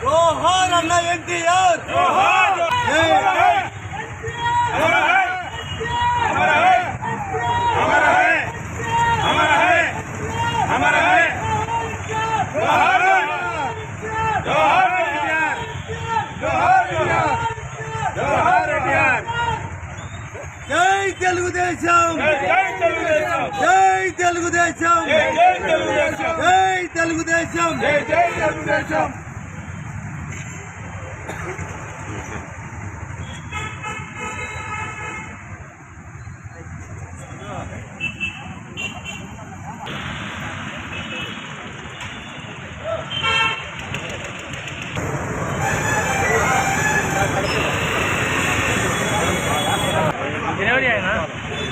जोहार अन्ना एनटीआर जोहार हमारा है हमारा है हमारा है हमारा है हमारा है हमारा है जोहार जोहार एनटीआर जोहार एनटीआर जोहार एनटीआर जय తెలుగుదేశం जय తెలుగుదేశం जय తెలుగుదేశం जय తెలుగుదేశం जय తెలుగుదేశం जय తెలుగుదేశం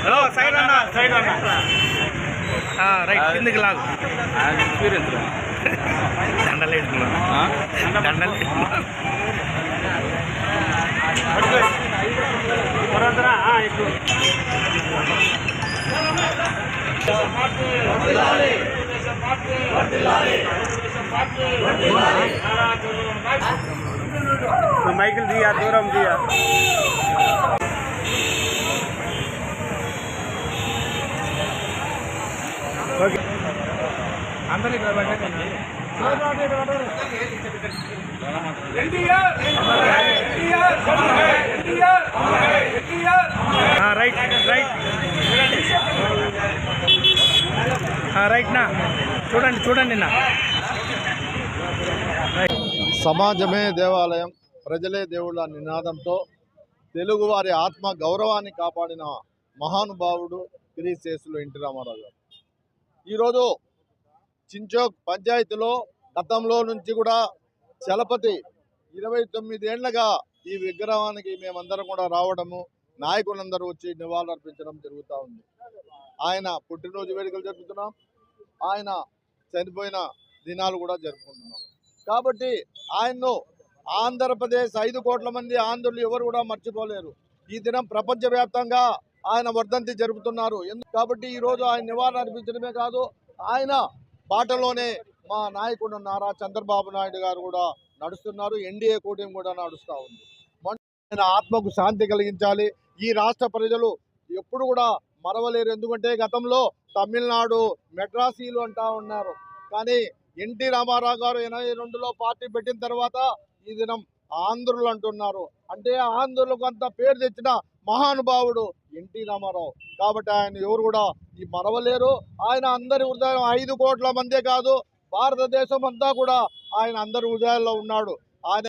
హలో సైడ్ అన్న రైట్ కిందకి లాగు ఎక్స్పీరియన్స్ దండలు వేసుకున్నాను దండలు మైకిల్ దియా దూరం దియా రైట్ రైట్ రైట్ నా చూడండి చూడండి నా సమాజమే దేవాలయం ప్రజలే దేవుళ్ళ నినాదంతో తెలుగువారి ఆత్మ గౌరవాన్ని కాపాడిన మహానుభావుడు క్రీశేషులు ఎన్టీ రామారావు గారు ఈరోజు చించోక్ పంచాయతీలో గతంలో నుంచి కూడా చలపతి 29 ఏళ్లుగా ఈ విగ్రహానికి మేమందరం కూడా రావడము నాయకులందరూ వచ్చి నివాళులు అర్పించడం జరుగుతూ ఉంది. ఆయన పుట్టినరోజు వేడుకలు జరుపుతున్నాం, ఆయన చనిపోయిన దినాలు కూడా జరుపుకుంటున్నాం. కాబట్టి ఆయన్ను ఆంధ్రప్రదేశ్ 5 కోట్ల మంది ఆంధ్రులు ఎవరు కూడా మర్చిపోలేరు. ఈ దినం ప్రపంచవ్యాప్తంగా ఆయన వర్ధంతి జరుపుతున్నారు. కాబట్టి ఈరోజు ఆయన నివాళులు అర్పించడమే కాదు, ఆయన బాటలోనే మా నాయకుడు నారా చంద్రబాబు నాయుడు గారు కూడా నడుస్తున్నారు. ఎన్డీఏ కూటమి కూడా నడుస్తూ ఉంది. ఆయన ఆత్మకు శాంతి కలిగించాలి. ఈ రాష్ట్ర ప్రజలు ఎప్పుడు కూడా మరవలేరు. ఎందుకంటే గతంలో తమిళనాడు మెడ్రాసీలు అంటా ఉన్నారు, కానీ ఎన్టీ రామారావు గారు 82లో పార్టీ పెట్టిన తర్వాత ఈ దినం ఆంధ్రులు అంటున్నారు. అంటే ఆంధ్రులకు అంత పేరు తెచ్చిన మహానుభావుడు ఎన్టీ రామారావు. కాబట్టి ఆయన ఎవరు కూడా ఈ మరవలేరు. ఆయన అందరి హృదయం 5 కోట్ల మందే కాదు, భారతదేశం అంతా కూడా ఆయన అందరి హృదయాల్లో ఉన్నాడు. ఆయన